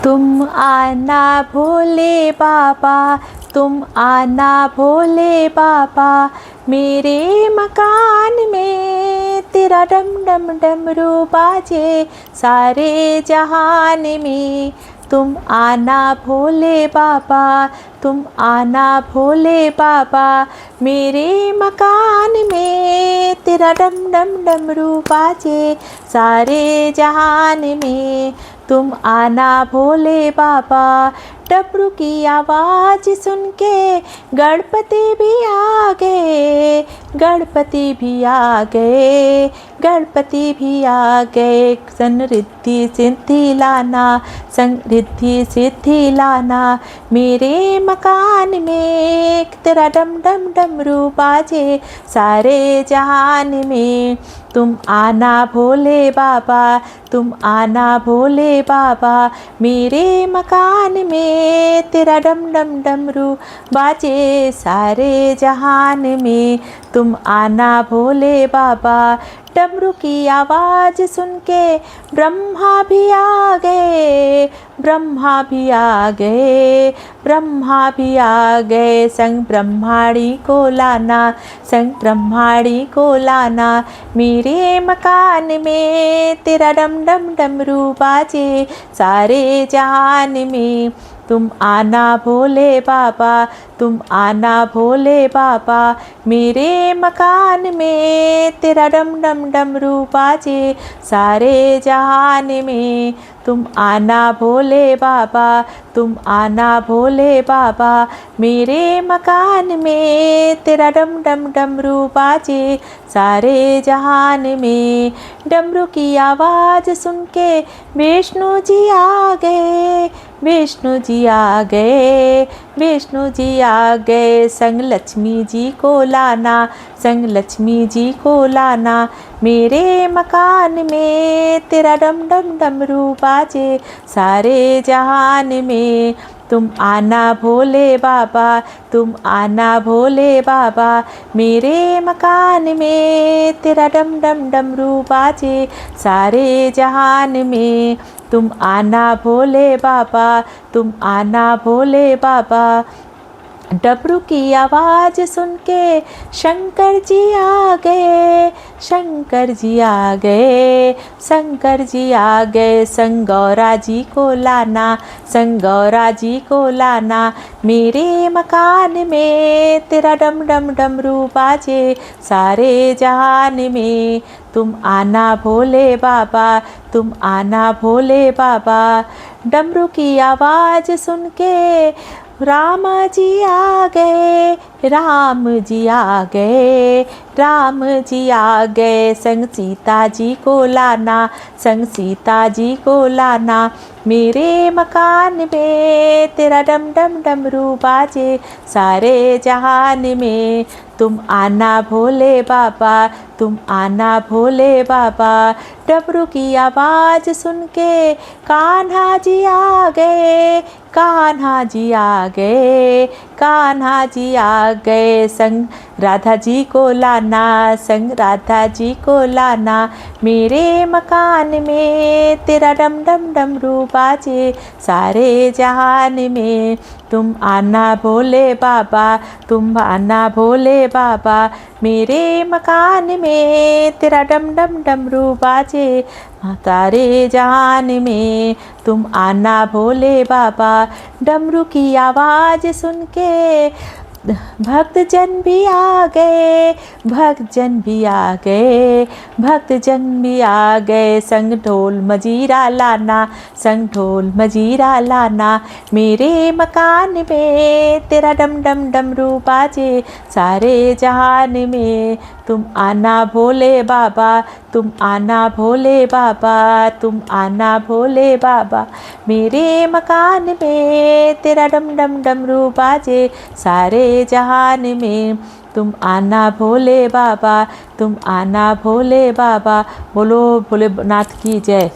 तुम आना भोले बाबा, तुम आना भोले बाबा, मेरे मकान में तेरा डम डम डमरू बाजे सारे जहान में। तुम आना भोले बाबा, तुम आना भोले बाबा, मेरे मकान में तेरा डम डम डमरू बाजे सारे जहान में। तुम आना भोले बाबा। डमरू की आवाज़ सुन के गणपति भी आ गए, गणपति भी आ गए, गणपति भी आ गए। समृद्धि सिद्धि लाना, समृद्धि सिद्धि लाना, मेरे मकान में तेरा डम डम डमरू बाजे सारे जहान में। तुम आना भोले बाबा, तुम आना भोले बाबा, मेरे मकान में तेरा डम डम डमरू बाजे सारे जहान में। तुम आना भोले बाबा। डमरू की आवाज़ सुन के ब्रह्मा भी आ गए, ब्रह्मा भी आ गए, ब्रह्मा भी आ गए। संग ब्रह्माणी को लाना, संग ब्रह्माणी को लाना, मेरे मकान में तेरा डम डम डमरू बाजे सारे जहान में। तुम आना भोले बाबा, तुम आना भोले बाबा, मेरे मकान में तेरा डम डम डमरू बाजे सारे जहान में। तुम आना भोले बाबा, तुम आना भोले बाबा, मेरे मकान में तेरा डम डम डमरू बाजे सारे जहान में। डमरू की आवाज़ सुन के विष्णु जी आ गए, विष्णु जी आ गए, विष्णु जी आ गए। संग लक्ष्मी जी को लाना, संग लक्ष्मी जी को लाना, मेरे मकान में तेरा डम डम डमरू बाजे सारे जहान में। तुम आना भोले बाबा, तुम आना भोले बाबा, मेरे मकान में तेरा डम डम डमरू बाजे सारे जहान में। तुम आना भोले बाबा, तुम आना भोले बाबा। डमरू की आवाज़ सुन के शंकर जी आ गए, शंकर जी आ गए, शंकर जी आ गए। संग गौरा जी को लाना, संग गौरा जी को लाना, मेरे मकान में तेरा डम डम डमरू बाजे सारे जहान में। तुम आना भोले बाबा, तुम आना भोले बाबा। डमरू की आवाज़ सुन के राम जी आ गए, राम जी आ गए, राम जी आ गए। संग सीता जी को लाना, संग सीता जी को लाना, मेरे मकान में तेरा डम डम डमरू बाजे सारे जहान में। तुम आना भोले बाबा, तुम आना भोले बाबा। डमरू की आवाज़ सुन के कान्हा जी आ गए, कान्हा जी आ गए, कान्हा जी आ गए। संग राधा जी को लाना, संग राधा जी को लाना, मेरे मकान में तेरा डम डम डमरू बाजे सारे जहान में। तुम आना भोले बाबा, तुम आना भोले बाबा, मेरे मकान में तेरा डम डम डमरू बाजे सारे जहान में। तुम आना भोले बाबा। डमरू की आवाज़ सुन के भक्तजन भी आ गए, भक्तजन भी आ गए, भक्तजन भी आ गए। संग ढोल मजीरा लाना, संग ढोल मजीरा लाना, मेरे मकान में तेरा डम डम डमरू बाजे सारे जहान में। तुम आना भोले बाबा, तुम आना भोले बाबा, तुम आना भोले बाबा, मेरे मकान में तेरा डम डम डमरू बाजे सारे जहान में। तुम आना भोले बाबा, तुम आना भोले बाबा। बोलो भोलेनाथ की जय।